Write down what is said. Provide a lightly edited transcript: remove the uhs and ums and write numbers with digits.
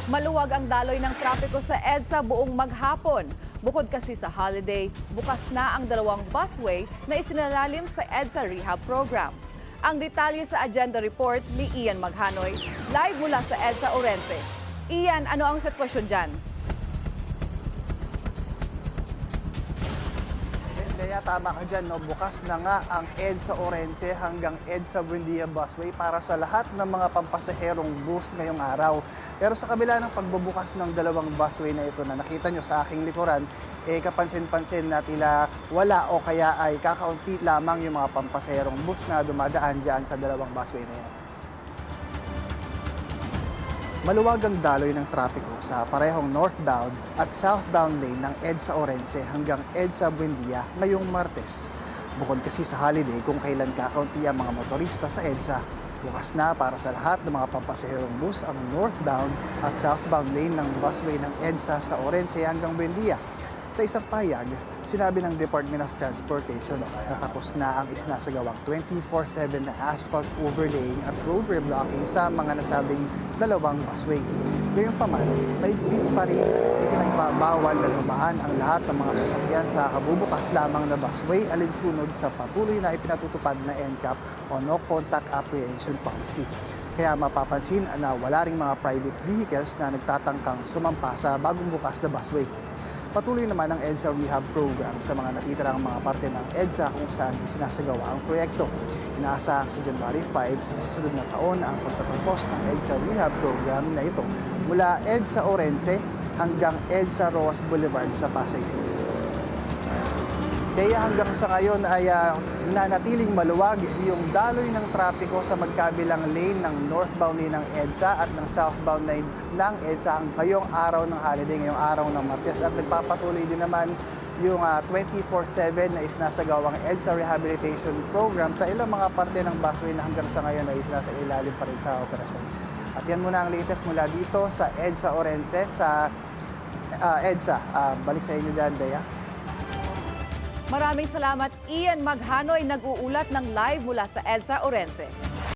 Maluwag ang daloy ng trapiko sa EDSA buong maghapon. Bukod kasi sa holiday, bukas na ang dalawang busway na isinalalim sa EDSA Rehab Program. Ang detalye sa agenda report ni Ian Maghanoy, live mula sa EDSA Orense. Ian, ano ang sitwasyon dyan? Kaya tama ka dyan, no? Bukas na nga ang EDSA Orense hanggang EDSA Buendia Busway para sa lahat ng mga pampasaherong bus ngayong araw. Pero sa kabila ng pagbubukas ng dalawang busway na ito na nakita nyo sa aking likuran, kapansin-pansin na tila wala o kaya ay kakaunti lamang yung mga pampasaherong bus na dumadaan dyan sa dalawang busway na yan. Maluwag ang daloy ng trapiko sa parehong northbound at southbound lane ng EDSA Orense hanggang EDSA Buendia ngayong Martes. Bukod kasi sa holiday kung kailan kakaunti ang mga motorista sa EDSA, bukas na para sa lahat ng mga pampasaherong bus ang northbound at southbound lane ng busway ng EDSA sa Orense hanggang Buendia. Sa isang payag, sinabi ng Department of Transportation na tapos na ang isinasagawang 24/7 na asphalt overlaying at road reblocking sa mga nasabing dalawang busway. Gayunpaman, mahigpit pa rin ipinagbabawal na dumaan ang lahat ng mga sasakyan sa kabubukas lamang na busway alinsunod sa patuloy na ipinatutupad na NCAP o No Contact Apprehension Policy. Kaya mapapansin na wala ring mga private vehicles na nagtatangkang sumampa sa bagong bukas na busway. Patuloy naman ang EDSA Rehab Program sa mga natitirang mga parte ng EDSA kung saan isinasagawa ang proyekto. Inaasahan sa January 5 sa susunod na taon ang pagtatapos ng EDSA Rehab Program na ito mula EDSA Orense hanggang EDSA Roas Boulevard sa Pasay City. Kaya hanggang sa ngayon ay nanatiling maluwag yung daloy ng trapiko sa magkabilang lane ng northbound lane ng EDSA at ng southbound lane ng EDSA ngayong araw ng holiday, ngayong araw ng Martes. At nagpapatuloy din naman yung 24/7 na isinasagawang EDSA Rehabilitation Program sa ilang mga parte ng busway na hanggang sa ngayon ay isinasailalim pa rin sa operasyon. At yan muna ang latest mula dito sa EDSA Orense sa EDSA. Balik sa inyo dyan, Bea. Maraming salamat, Ian Maghanoy, nag-uulat ng live mula sa EDSA Orense.